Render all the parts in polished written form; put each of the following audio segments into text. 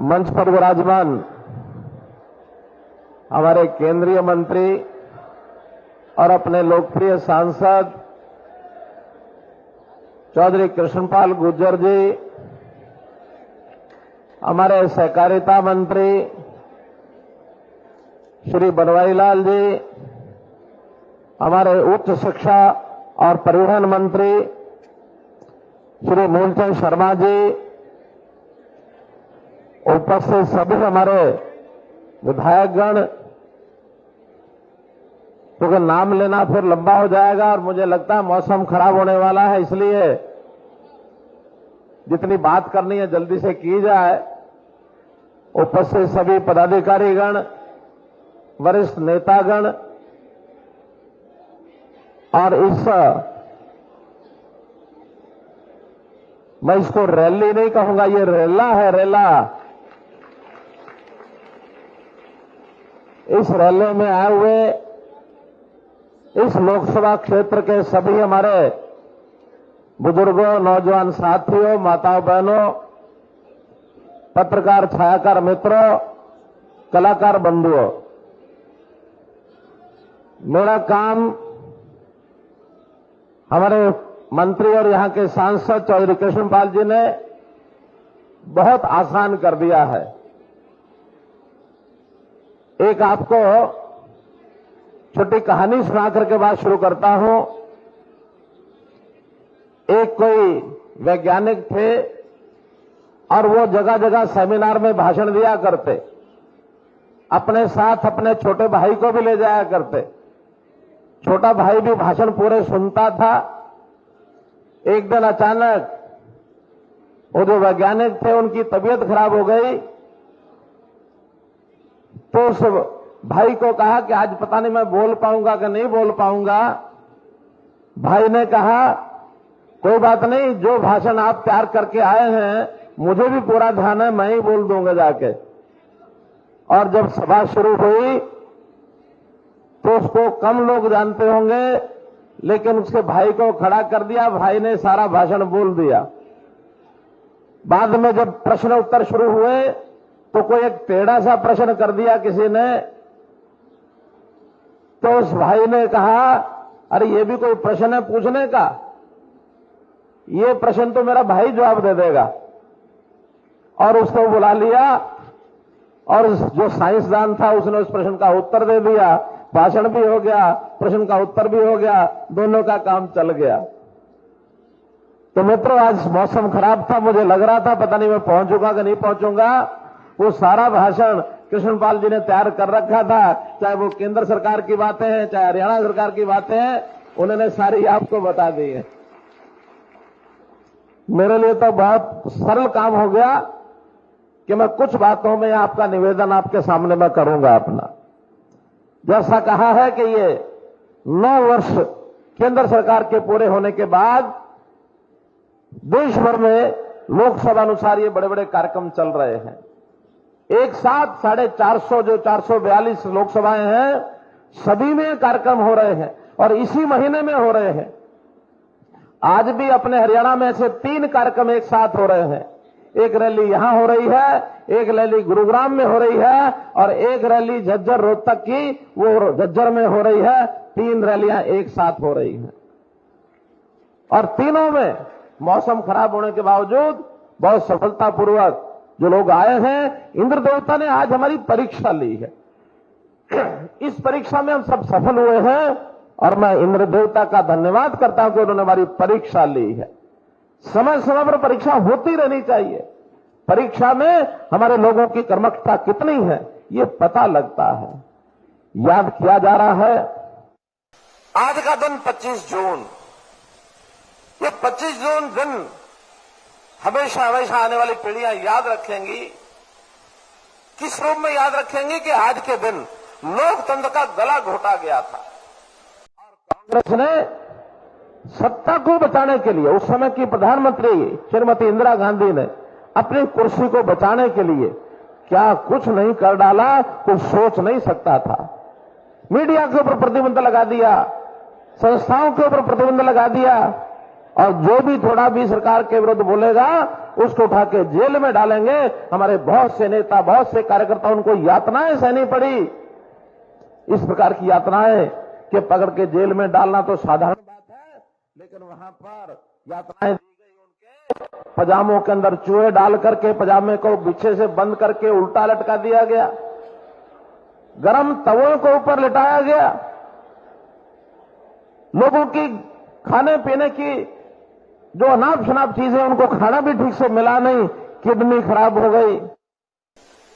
मंच पर विराजमान हमारे केंद्रीय मंत्री और अपने लोकप्रिय सांसद चौधरी कृष्णपाल गुर्जर जी, हमारे सहकारिता मंत्री श्री बनवारीलाल जी, हमारे उच्च शिक्षा और परिवहन मंत्री श्री मूलचंद शर्मा जी, उपस्थित सभी हमारे विधायकगण, क्योंकि नाम लेना फिर लंबा हो जाएगा और मुझे लगता है मौसम खराब होने वाला है, इसलिए जितनी बात करनी है जल्दी से की जाए। उपस्थित सभी पदाधिकारीगण, वरिष्ठ नेतागण और मैं इसको रैली नहीं कहूंगा, ये रेला है, रेला। इस रैली में आए हुए इस लोकसभा क्षेत्र के सभी हमारे बुजुर्गों, नौजवान साथियों, माताओं बहनों, पत्रकार छायाकार मित्रों, कलाकार बंधुओं, मेरा काम हमारे मंत्री और यहां के सांसद चौधरी कृष्णपाल जी ने बहुत आसान कर दिया है। एक आपको छोटी कहानी सुनाकर के बात शुरू करता हूं। एक कोई वैज्ञानिक थे और वो जगह जगह सेमिनार में भाषण दिया करते, अपने साथ अपने छोटे भाई को भी ले जाया करते। छोटा भाई भी भाषण पूरे सुनता था। एक दिन अचानक वो जो वैज्ञानिक थे उनकी तबीयत खराब हो गई, तो उस भाई को कहा कि आज पता नहीं मैं बोल पाऊंगा कि नहीं बोल पाऊंगा। भाई ने कहा कोई बात नहीं, जो भाषण आप तैयार करके आए हैं मुझे भी पूरा ध्यान है, मैं ही बोल दूंगा जाके। और जब सभा शुरू हुई तो उसको कम लोग जानते होंगे, लेकिन उसके भाई को खड़ा कर दिया, भाई ने सारा भाषण बोल दिया। बाद में जब प्रश्न उत्तर शुरू हुए तो कोई एक टेढ़ा सा प्रश्न कर दिया किसी ने, तो उस भाई ने कहा, अरे ये भी कोई प्रश्न है पूछने का? ये प्रश्न तो मेरा भाई जवाब दे देगा। और उसको बुला लिया और जो साइंसदान था उसने उस प्रश्न का उत्तर दे दिया। भाषण भी हो गया, प्रश्न का उत्तर भी हो गया, दोनों का काम चल गया। तो मित्रों, आज मौसम खराब था, मुझे लग रहा था पता नहीं मैं पहुंचूंगा कि नहीं पहुंचूंगा। वो सारा भाषण कृष्णपाल जी ने तैयार कर रखा था, चाहे वो केंद्र सरकार की बातें हैं, चाहे हरियाणा सरकार की बातें हैं, उन्होंने सारी आपको बता दी है। मेरे लिए तो बहुत सरल काम हो गया कि मैं कुछ बातों में आपका निवेदन आपके सामने मैं करूंगा अपना। जैसा कहा है कि ये 9 वर्ष केंद्र सरकार के पूरे होने के बाद देश भर में लोकसभा अनुसार ये बड़े बड़े कार्यक्रम चल रहे हैं। एक साथ 450 जो 442 लोकसभाएं हैं, सभी में कार्यक्रम हो रहे हैं और इसी महीने में हो रहे हैं। आज भी अपने हरियाणा में से 3 कार्यक्रम एक साथ हो रहे हैं। एक रैली यहां हो रही है, एक रैली गुरुग्राम में हो रही है और एक रैली झज्जर रोहतक की, वो झज्जर में हो रही है। 3 रैलियां एक साथ हो रही हैं और तीनों में मौसम खराब होने के बावजूद बहुत सफलतापूर्वक जो लोग आए हैं, इंद्र देवता ने आज हमारी परीक्षा ली है। इस परीक्षा में हम सब सफल हुए हैं और मैं इंद्र देवता का धन्यवाद करता हूं कि उन्होंने हमारी परीक्षा ली है। समय समय पर परीक्षा होती रहनी चाहिए। परीक्षा में हमारे लोगों की कर्मठता कितनी है ये पता लगता है। याद किया जा रहा है आज का दिन 25 जून। ये 25 जून दिन हमेशा हमेशा आने वाली पीढ़ियां याद रखेंगी। किस रूप में याद रखेंगी कि आज के दिन लोकतंत्र का गला घोटा गया था और कांग्रेस ने सत्ता को बचाने के लिए, उस समय की प्रधानमंत्री श्रीमती इंदिरा गांधी ने अपनी कुर्सी को बचाने के लिए क्या कुछ नहीं कर डाला, कुछ सोच नहीं सकता था। मीडिया के ऊपर प्रतिबंध लगा दिया, संस्थाओं के ऊपर प्रतिबंध लगा दिया और जो भी थोड़ा भी सरकार के विरुद्ध बोलेगा उसको उठा के जेल में डालेंगे। हमारे बहुत से नेता, बहुत से कार्यकर्ता, उनको यातनाएं सहनी पड़ी। इस प्रकार की यातनाएं कि पकड़ के जेल में डालना तो साधारण बात है, लेकिन वहां पर यातनाएं दी गई। उनके पजामों के अंदर चूहे डाल करके पजामे को पीछे से बंद करके उल्टा लटका दिया गया, गरम तवों को ऊपर लिटाया गया, लोगों की खाने पीने की जो अनाप शनाप चीजें उनको खाना भी ठीक से मिला नहीं, किडनी खराब हो गई।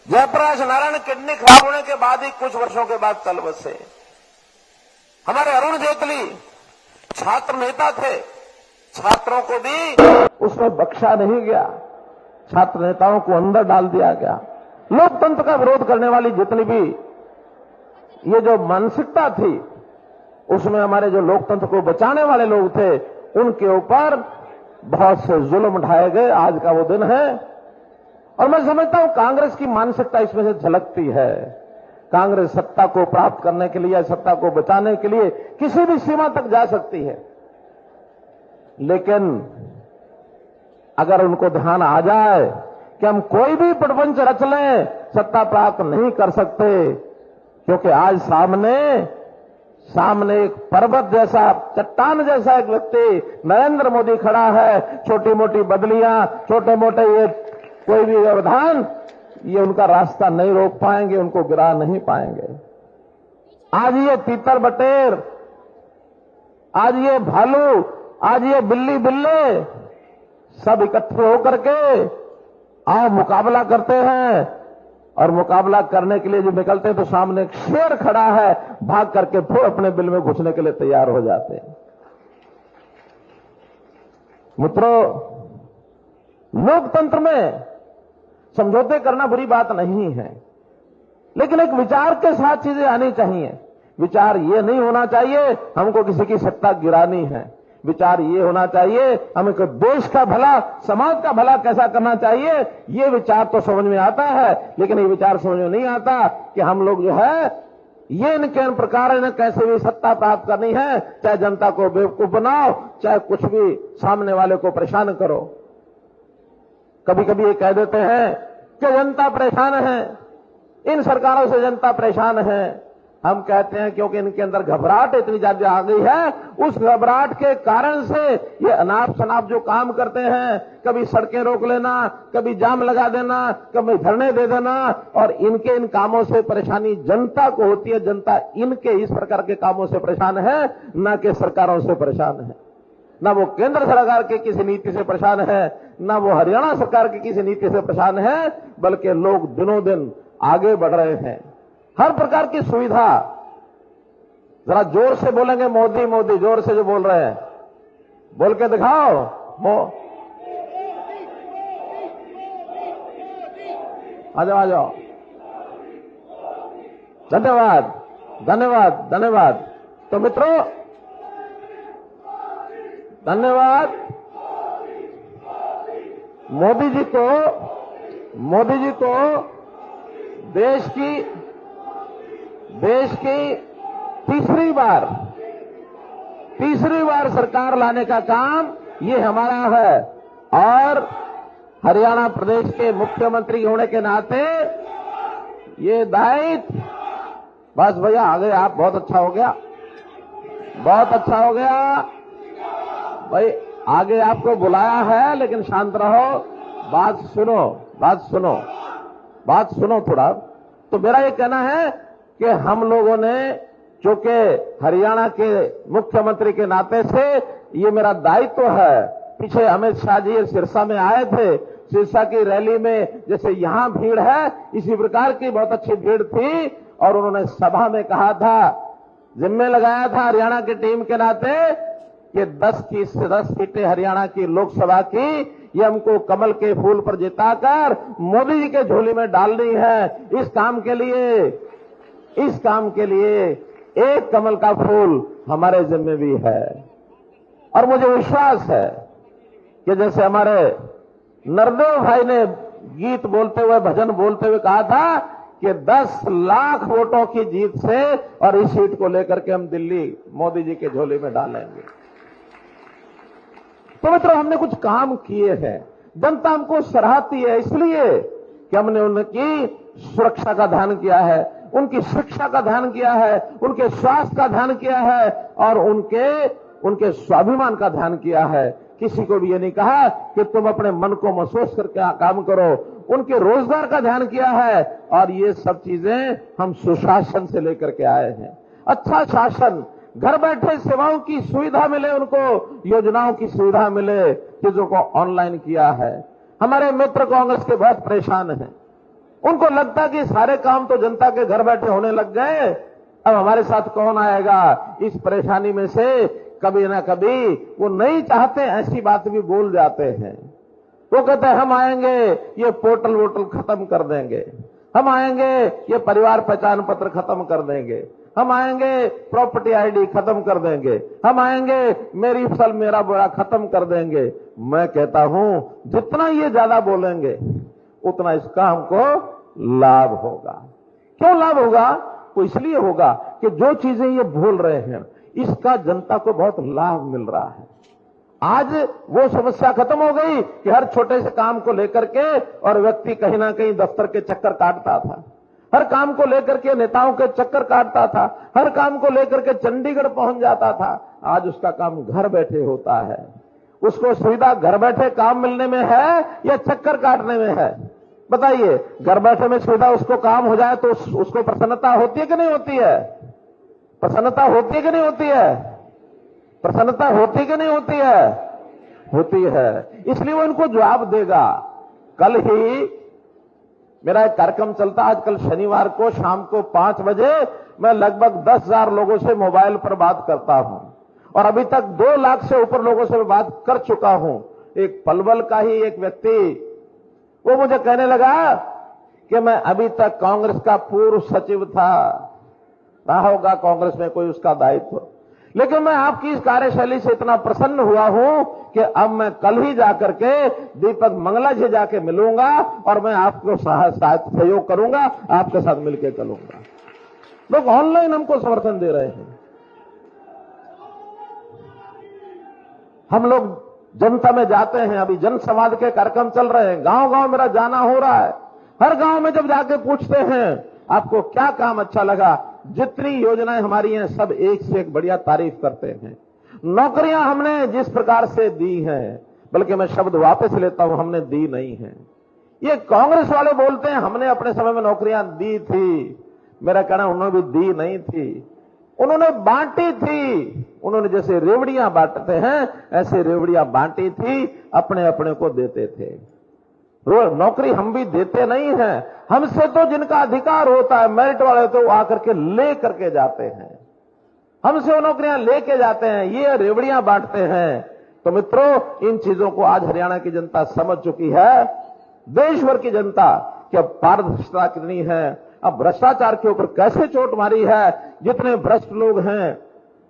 जयप्रकाश नारायण किडनी खराब होने के बाद ही कुछ वर्षों के बाद कल बसे। हमारे अरुण जेटली छात्र नेता थे, छात्रों को भी उसमें बख्शा नहीं गया, छात्र नेताओं को अंदर डाल दिया गया। लोकतंत्र का विरोध करने वाली जितनी भी ये जो मानसिकता थी, उसमें हमारे जो लोकतंत्र को बचाने वाले लोग थे, उनके ऊपर बहुत से जुल्म उठाए गए। आज का वो दिन है और मैं समझता हूं कांग्रेस की मानसिकता इसमें से झलकती है। कांग्रेस सत्ता को प्राप्त करने के लिए, सत्ता को बचाने के लिए किसी भी सीमा तक जा सकती है, लेकिन अगर उनको ध्यान आ जाए कि हम कोई भी प्रपंच रच लें, सत्ता प्राप्त नहीं कर सकते, क्योंकि आज सामने एक पर्वत जैसा, चट्टान जैसा एक व्यक्ति नरेंद्र मोदी खड़ा है। छोटी मोटी बदलियां, छोटे मोटे ये कोई भी व्यवधान, ये उनका रास्ता नहीं रोक पाएंगे, उनको गिरा नहीं पाएंगे। आज ये तीतर बटेर, आज ये भालू, आज ये बिल्ली बिल्ले सब इकट्ठे होकर के आओ मुकाबला करते हैं, और मुकाबला करने के लिए जो निकलते हैं तो सामने एक शेर खड़ा है, भाग करके फिर अपने बिल में घुसने के लिए तैयार हो जाते हैं। मित्रों, लोकतंत्र में समझौते करना बुरी बात नहीं है, लेकिन एक विचार के साथ चीजें आनी चाहिए। विचार ये नहीं होना चाहिए हमको किसी की सत्ता गिरानी है, विचार ये होना चाहिए हमें देश का भला, समाज का भला कैसा करना चाहिए। ये विचार तो समझ में आता है, लेकिन ये विचार समझ में नहीं आता कि हम लोग जो है ये इनके प्रकार इन्हें कैसे भी सत्ता प्राप्त करनी है, चाहे जनता को बेवकूफ बनाओ, चाहे कुछ भी सामने वाले को परेशान करो। कभी कभी ये कह देते हैं कि जनता परेशान है, इन सरकारों से जनता परेशान है। हम कहते हैं क्योंकि इनके अंदर घबराहट इतनी ज्यादा आ गई है, उस घबराहट के कारण से ये अनाप शनाप जो काम करते हैं, कभी सड़कें रोक लेना, कभी जाम लगा देना, कभी धरने दे देना, और इनके इन कामों से परेशानी जनता को होती है। जनता इनके इस प्रकार के कामों से परेशान है, न कि सरकारों से परेशान है। न वो केंद्र सरकार के किसी नीति से परेशान है, न वो हरियाणा सरकार की किसी नीति से परेशान है, बल्कि लोग दिनों दिन आगे बढ़ रहे हैं। हर प्रकार की सुविधा, जरा जोर से बोलेंगे मोदी मोदी, जोर से जो बोल रहे हैं बोल के दिखाओ। आ जाओ आ जाओ। धन्यवाद धन्यवाद धन्यवाद। तो मित्रों, धन्यवाद। मोदी जी को देश की तीसरी बार सरकार लाने का काम ये हमारा है, और हरियाणा प्रदेश के मुख्यमंत्री होने के नाते ये दायित्व, बस भैया आ गए आप, बहुत अच्छा हो गया, बहुत अच्छा हो गया भाई। आगे आपको बुलाया है, लेकिन शांत रहो, बात सुनो थोड़ा। तो मेरा ये कहना है कि हम लोगों ने, चूंकि हरियाणा के मुख्यमंत्री के नाते से ये मेरा दायित्व है। पीछे अमित शाह जी सिरसा में आए थे, सिरसा की रैली में जैसे यहां भीड़ है, इसी प्रकार की बहुत अच्छी भीड़ थी, और उन्होंने सभा में कहा था, जिम्मे लगाया था हरियाणा की टीम के नाते कि 10 सीटें हरियाणा की लोकसभा की ये हमको कमल के फूल पर जिताकर मोदी जी के झोली में डालनी है। इस काम के लिए एक कमल का फूल हमारे जिम्मे भी है। और मुझे विश्वास है कि जैसे हमारे नरदेव भाई ने गीत बोलते हुए, भजन बोलते हुए कहा था कि 10 लाख वोटों की जीत से और इस सीट को लेकर के हम दिल्ली मोदी जी के झोली में डालेंगे। तो मित्रों, हमने कुछ काम किए हैं। जनता हमको सराहती है इसलिए कि हमने उनकी सुरक्षा का ध्यान किया है, उनकी शिक्षा का ध्यान किया है, उनके स्वास्थ्य का ध्यान किया है और उनके स्वाभिमान का ध्यान किया है। किसी को भी ये नहीं कहा कि तुम अपने मन को महसूस करके काम करो। उनके रोजगार का ध्यान किया है और ये सब चीजें हम सुशासन से लेकर के आए हैं। अच्छा शासन, घर बैठे सेवाओं की सुविधा मिले, उनको योजनाओं की सुविधा मिले, चीजों को ऑनलाइन किया है। हमारे मित्र कांग्रेस के बहुत परेशान हैं, उनको लगता कि सारे काम तो जनता के घर बैठे होने लग गए, अब हमारे साथ कौन आएगा। इस परेशानी में से कभी ना कभी वो नहीं चाहते, ऐसी बात भी बोल जाते हैं। वो कहते हैं हम आएंगे ये पोर्टल वोटल खत्म कर देंगे, हम आएंगे ये परिवार पहचान पत्र खत्म कर देंगे, हम आएंगे प्रॉपर्टी आईडी खत्म कर देंगे, हम आएंगे मेरी फसल मेरा बोरा खत्म कर देंगे। मैं कहता हूं जितना ये ज्यादा बोलेंगे उतना इसका हमको लाभ होगा। क्यों लाभ होगा? वो इसलिए होगा कि जो चीजें ये बोल रहे हैं इसका जनता को बहुत लाभ मिल रहा है। आज वो समस्या खत्म हो गई कि हर छोटे से काम को लेकर के और व्यक्ति कहीं ना कहीं दफ्तर के चक्कर काटता था, हर काम को लेकर के नेताओं के चक्कर काटता था, हर काम को लेकर के चंडीगढ़ पहुंच जाता था। आज उसका काम घर बैठे होता है। उसको सुविधा घर बैठे काम मिलने में है या चक्कर काटने में है? बताइए, घर बैठे में सुविधा उसको काम हो जाए तो उसको प्रसन्नता होती है कि नहीं होती है? प्रसन्नता होती है कि नहीं होती है? प्रसन्नता होती कि नहीं होती है? होती है। इसलिए वो इनको जवाब देगा। कल ही मेरा एक कार्यक्रम चलता, आजकल शनिवार को शाम को 5 बजे मैं लगभग 10,000 लोगों से मोबाइल पर बात करता हूं और अभी तक 2 लाख से ऊपर लोगों से मैं बात कर चुका हूं। एक पलवल का ही एक व्यक्ति वो मुझे कहने लगा कि मैं अभी तक कांग्रेस का पूर्व सचिव था, रहा होगा कांग्रेस में कोई उसका दायित्व, लेकिन मैं आपकी इस कार्यशैली से इतना प्रसन्न हुआ हूं कि अब मैं कल ही जाकर के दीपक मंगला जी जाके मिलूंगा और मैं आपको सहयोग करूंगा, आपके साथ मिलकर चलूंगा। लोग ऑनलाइन हमको समर्थन दे रहे हैं। हम लोग जनता में जाते हैं, अभी जनसंवाद के कार्यक्रम चल रहे हैं, गांव गांव मेरा जाना हो रहा है। हर गांव में जब जाके पूछते हैं आपको क्या काम अच्छा लगा, जितनी योजनाएं हमारी हैं सब एक से एक बढ़िया तारीफ करते हैं। नौकरियां हमने जिस प्रकार से दी हैं, बल्कि मैं शब्द वापस लेता हूं, हमने दी नहीं है। ये कांग्रेस वाले बोलते हैं हमने अपने समय में नौकरियां दी थी। मेरा कहना उन्होंने भी दी नहीं थी, उन्होंने बांटी थी। उन्होंने जैसे रेवड़ियां बांटते हैं ऐसे रेवड़ियां बांटी थी, अपने अपने को देते थे। नौकरी हम भी देते नहीं हैं, हमसे तो जिनका अधिकार होता है मेरिट वाले तो आकर के ले करके जाते हैं, हमसे वो नौकरियां लेके जाते हैं, ये रेवड़ियां बांटते हैं। तो मित्रों, इन चीजों को आज हरियाणा की जनता समझ चुकी है, देश भर की जनता, कि अब पारदर्शिता कितनी है, अब भ्रष्टाचार के ऊपर कैसे चोट मारी है। जितने भ्रष्ट लोग हैं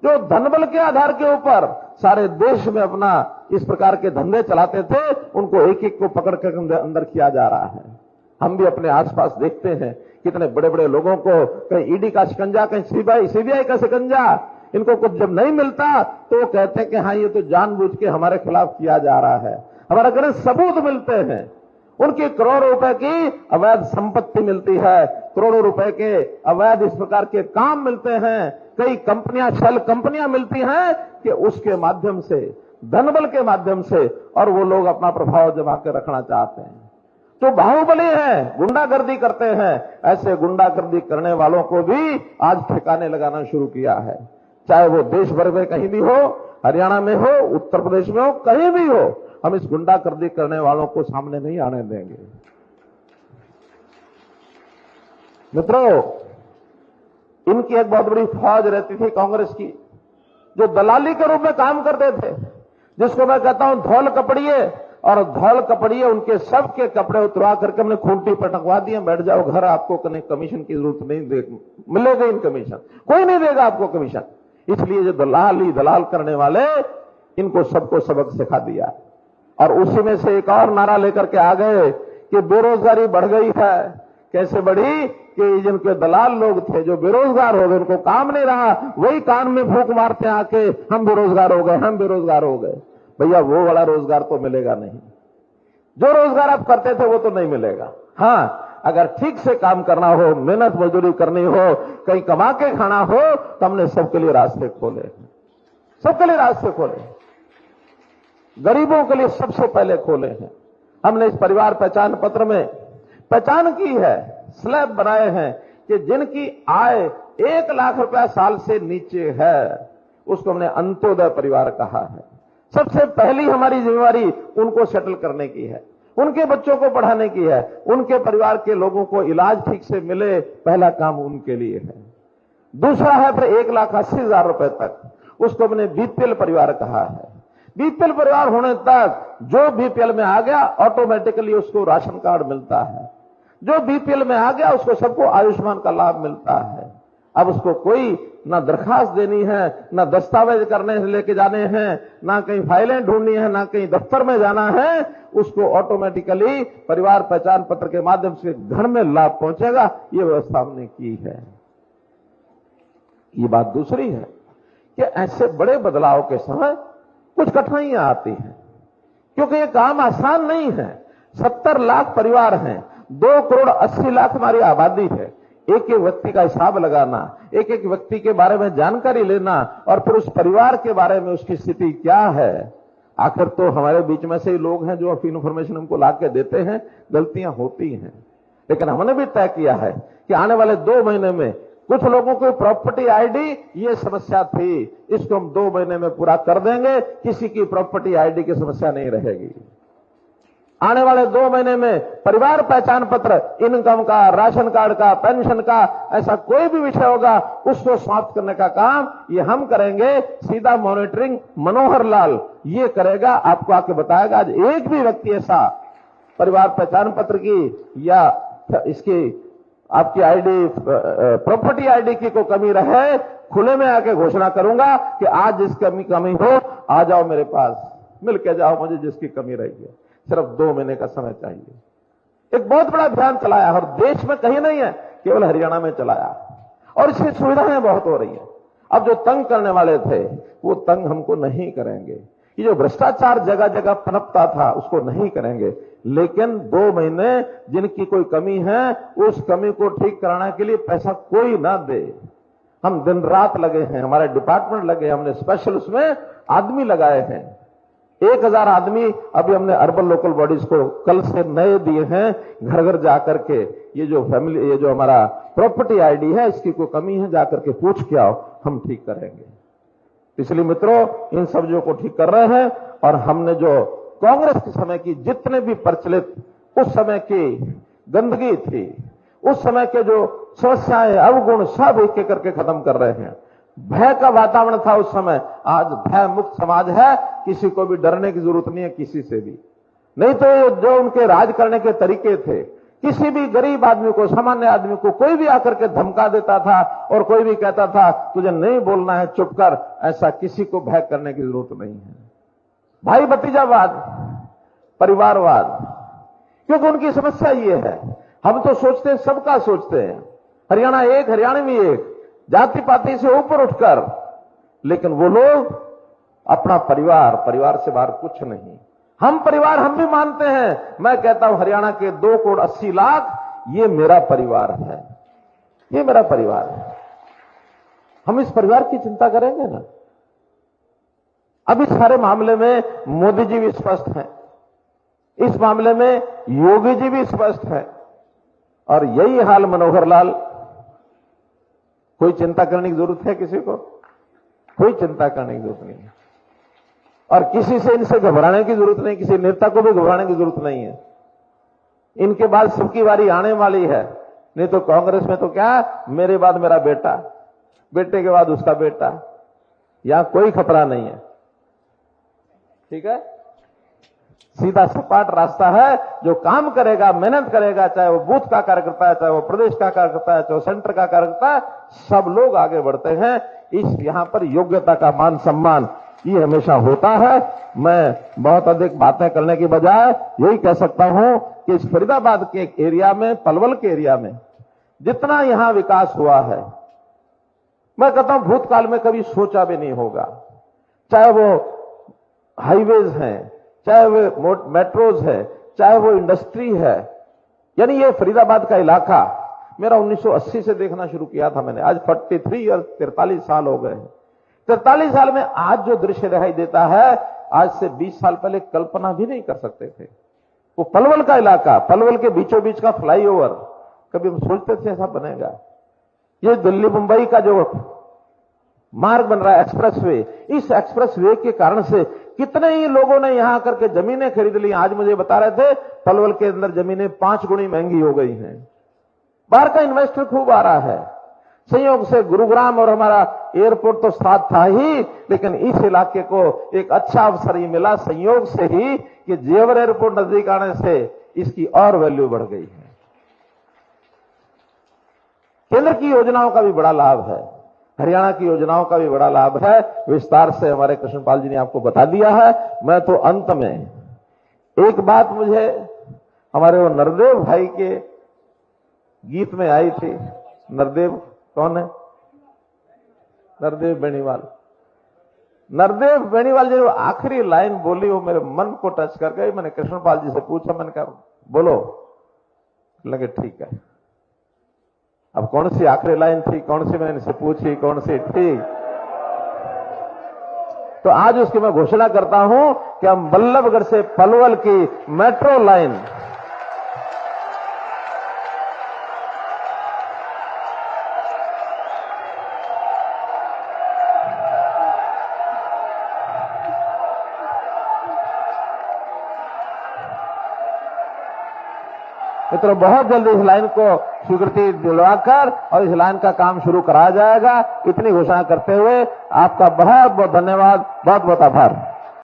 जो धनबल के आधार के ऊपर सारे देश में अपना इस प्रकार के धंधे चलाते थे, उनको एक एक को पकड़ कर अंदर किया जा रहा है। हम भी अपने आसपास देखते हैं कितने बड़े बड़े लोगों को, कहीं ईडी का शिकंजा, कहीं सीबीआई का शिकंजा, इनको कुछ जब नहीं मिलता तो वो कहते हैं कि हाँ ये तो जानबूझ के हमारे खिलाफ किया जा रहा है। हमारे घर सबूत मिलते हैं, उनकी करोड़ों रुपए की अवैध संपत्ति मिलती है, करोड़ों रुपए के अवैध इस प्रकार के काम मिलते हैं, कई कंपनियां, शेल कंपनियां मिलती हैं कि उसके माध्यम से, धनबल के माध्यम से, और वो लोग अपना प्रभाव जमा के रखना चाहते हैं। तो बाहुबली हैं, गुंडागर्दी करते हैं, ऐसे गुंडागर्दी करने वालों को भी आज ठिकाने लगाना शुरू किया है। चाहे वो देश भर में कहीं भी हो, हरियाणा में हो, उत्तर प्रदेश में हो, कहीं भी हो, हम इस गुंडागर्दी करने वालों को सामने नहीं आने देंगे। मित्रों, इनकी एक बहुत बड़ी फौज रहती थी कांग्रेस की, जो दलाली के रूप में काम करते थे, जिसको मैं कहता हूं धौल कपड़िए, और धौल कपड़िए उनके सबके कपड़े उतरवा करके हमने खूंटी पर टंगवा दिए, बैठ जाओ घर, आपको कमीशन की जरूरत नहीं, मिलेगा इन कमीशन, कोई नहीं देगा आपको कमीशन। इसलिए जो दलाल करने वाले, इनको सबको सबक सिखा दिया। और उसी में से एक और नारा लेकर के आ गए कि बेरोजगारी बढ़ गई है। कैसे बढ़ी? कि जिनके दलाल लोग थे जो बेरोजगार हो गए, उनको काम नहीं रहा, वही कान में फूंक मारते आके हम बेरोजगार हो गए, हम बेरोजगार हो गए। भैया वो वाला रोजगार तो मिलेगा नहीं। जो रोजगार आप करते थे वो तो नहीं मिलेगा। हाँ, अगर ठीक से काम करना हो, मेहनत मजदूरी करनी हो, कहीं कमा के खाना हो, तो हमने सबके लिए रास्ते खोले, सबके लिए रास्ते खोले, गरीबों के लिए सबसे पहले खोले हैं। हमने इस परिवार पहचान पत्र में पहचान की है, स्लैब बनाए हैं कि जिनकी आय 1 लाख रुपया साल से नीचे है, उसको हमने अंत्योदय परिवार कहा है। सबसे पहली हमारी जिम्मेवारी उनको सेटल करने की है, उनके बच्चों को पढ़ाने की है, उनके परिवार के लोगों को इलाज ठीक से मिले, पहला काम उनके लिए है। दूसरा है फिर 1,80,000 रुपए तक, उसको हमने बीपीएल परिवार कहा है। बीपीएल परिवार होने तक जो बीपीएल में आ गया ऑटोमेटिकली उसको राशन कार्ड मिलता है, जो बीपीएल में आ गया उसको सबको आयुष्मान का लाभ मिलता है। अब उसको कोई ना दरखास्त देनी है, ना दस्तावेज करने से लेके जाने हैं, ना कहीं फाइलें ढूंढनी है, ना कहीं दफ्तर में जाना है, उसको ऑटोमेटिकली परिवार पहचान पत्र के माध्यम से घर में लाभ पहुंचेगा। ये व्यवस्था हमने की है। ये बात दूसरी है कि ऐसे बड़े बदलाव के समय कुछ कठिनाइयां आती हैं, क्योंकि ये काम आसान नहीं है। 70 लाख परिवार हैं, 2,80,00,000 हमारी आबादी है। एक एक व्यक्ति का हिसाब लगाना, एक एक व्यक्ति के बारे में जानकारी लेना और फिर उस परिवार के बारे में उसकी स्थिति क्या है। आखिर तो हमारे बीच में से ही लोग हैं जो इंफॉर्मेशन हमको ला के देते हैं, गलतियां होती हैं। लेकिन हमने भी तय किया है कि आने वाले 2 महीने में कुछ लोगों को प्रॉपर्टी आईडी ये समस्या थी, इसको हम 2 महीने में पूरा कर देंगे, किसी की प्रॉपर्टी आईडी की समस्या नहीं रहेगी। आने वाले 2 महीने में परिवार पहचान पत्र, इनकम का, राशन कार्ड का, पेंशन का, ऐसा कोई भी विषय होगा उसको समाप्त करने का काम ये हम करेंगे। सीधा मॉनिटरिंग मनोहर लाल ये करेगा, आपको आके बताएगा। आज एक भी व्यक्ति ऐसा परिवार पहचान पत्र की या इसकी आपकी आईडी, प्रॉपर्टी आईडी की कोई कमी रहे, खुले में आके घोषणा करूंगा कि आज जिस कमी हो आ जाओ मेरे पास, मिल के जाओ मुझे जिसकी कमी रही है। सिर्फ 2 महीने का समय चाहिए। एक बहुत बड़ा अभियान चलाया और देश में कहीं नहीं है, केवल हरियाणा में चलाया और इसकी सुविधाएं बहुत हो रही है। अब जो तंग करने वाले थे वो तंग हमको नहीं करेंगे। ये जो भ्रष्टाचार जगह जगह पनपता था उसको नहीं करेंगे। लेकिन 2 महीने जिनकी कोई कमी है उस कमी को ठीक कराने के लिए पैसा कोई ना दे। हम दिन रात लगे हैं, हमारे डिपार्टमेंट लगे, हमने स्पेशल उसमें आदमी लगाए हैं। 1,000 आदमी अभी हमने अर्बन लोकल बॉडीज को कल से नए दिए हैं, घर घर जाकर के ये जो हमारा प्रॉपर्टी आईडी है इसकी कोई कमी है जाकर के पूछ के आओ, हम ठीक करेंगे। इसलिए मित्रों इन सब्जियों को ठीक कर रहे हैं। और हमने जो कांग्रेस के समय की जितने भी प्रचलित उस समय की गंदगी थी, उस समय के जो समस्याएं अवगुण सब एक एक करके खत्म कर रहे हैं। भय का वातावरण था उस समय, आज भय मुक्त समाज है, किसी को भी डरने की जरूरत नहीं है किसी से भी। नहीं तो जो उनके राज करने के तरीके थे, किसी भी गरीब आदमी को, सामान्य आदमी को कोई भी आकर के धमका देता था और कोई भी कहता था तुझे नहीं बोलना है चुप कर, ऐसा किसी को भय करने की जरूरत नहीं है। भाई भतीजावाद, परिवारवाद, क्योंकि उनकी समस्या ये है। हम तो सोचते हैं, सबका सोचते हैं, हरियाणा एक, हरियाणवी एक, जाति पाति से ऊपर उठकर, लेकिन वो लोग अपना परिवार से बाहर कुछ नहीं। हम परिवार हम भी मानते हैं। मैं कहता हूं हरियाणा के 2,80,00,000 ये मेरा परिवार है, ये मेरा परिवार है। हम इस परिवार की चिंता करेंगे ना। अब इस सारे मामले में मोदी जी भी स्पष्ट हैं, इस मामले में योगी जी भी स्पष्ट हैं, और यही हाल मनोहर लाल। कोई चिंता करने की जरूरत है किसी को? कोई चिंता करने की जरूरत नहीं है। और किसी से इनसे घबराने की जरूरत नहीं, किसी नेता को भी घबराने की जरूरत नहीं है। इनके बाद सबकी बारी आने वाली है। नहीं तो कांग्रेस में तो क्या, मेरे बाद मेरा बेटा, बेटे के बाद उसका बेटा, यहां कोई खतरा नहीं है। ठीक है, सीधा सपाट रास्ता है। जो काम करेगा, मेहनत करेगा, चाहे वो बूथ का कार्यकर्ता है, चाहे वो प्रदेश का कार्यकर्ता है, चाहे वो सेंटर का कार्यकर्ता है, सब लोग आगे बढ़ते हैं। इस यहां पर योग्यता का मान सम्मान ये हमेशा होता है। मैं बहुत अधिक बातें करने की बजाय यही कह सकता हूं कि इस फरीदाबाद के एरिया में, पलवल के एरिया में जितना यहां विकास हुआ है, मैं कहता हूं भूतकाल में कभी सोचा भी नहीं होगा। चाहे वो हाईवेज हैं, चाहे वो मेट्रोज है, चाहे वो इंडस्ट्री है, यानी ये फरीदाबाद का इलाका मेरा 1980 से देखना शुरू किया था मैंने। आज 43 ईयर 43 साल हो गए हैं। 43 साल में आज जो दृश्य दिखाई देता है, आज से 20 साल पहले कल्पना भी नहीं कर सकते थे। वो पलवल का इलाका, पलवल के बीचों बीच का फ्लाईओवर, कभी हम सोचते थे ऐसा बनेगा? ये दिल्ली मुंबई का जो मार्ग बन रहा है, एक्सप्रेसवे, इस एक्सप्रेसवे के कारण से कितने ही लोगों ने यहां करके जमीनें खरीद ली। आज मुझे बता रहे थे पलवल के अंदर जमीनें 5 गुनी महंगी हो गई हैं। बाहर का इन्वेस्टर खूब आ रहा है। संयोग से गुरुग्राम और हमारा एयरपोर्ट तो साथ था ही, लेकिन इस इलाके को एक अच्छा अवसर ही मिला संयोग से ही कि जेवर एयरपोर्ट नजदीक आने से इसकी और वैल्यू बढ़ गई है। केंद्र की योजनाओं का भी बड़ा लाभ है, हरियाणा की योजनाओं का भी बड़ा लाभ है। विस्तार से हमारे कृष्णपाल जी ने आपको बता दिया है। मैं तो अंत में एक बात मुझे हमारे वो नरदेव भाई के गीत में आई थी। नरदेव कौन है? नरदेव बेनीवाल। नरदेव बेनीवाल जो आखिरी लाइन बोली वो मेरे मन को टच कर गई। मैंने कृष्णपाल जी से पूछा, मैंने कहा बोलो, लगे ठीक है। अब कौन सी आखिरी लाइन थी, कौन सी मैंने इनसे पूछी, कौन सी थी, तो आज उसकी मैं घोषणा करता हूं कि हम बल्लभगढ़ से पलवल की मेट्रो लाइन मित्रों बहुत जल्दी इस लाइन को स्वीकृति दिलवाकर और इस लाइन का काम शुरू कराया जाएगा। इतनी घोषणा करते हुए आपका बहुत बहुत धन्यवाद, बहुत बहुत आभार।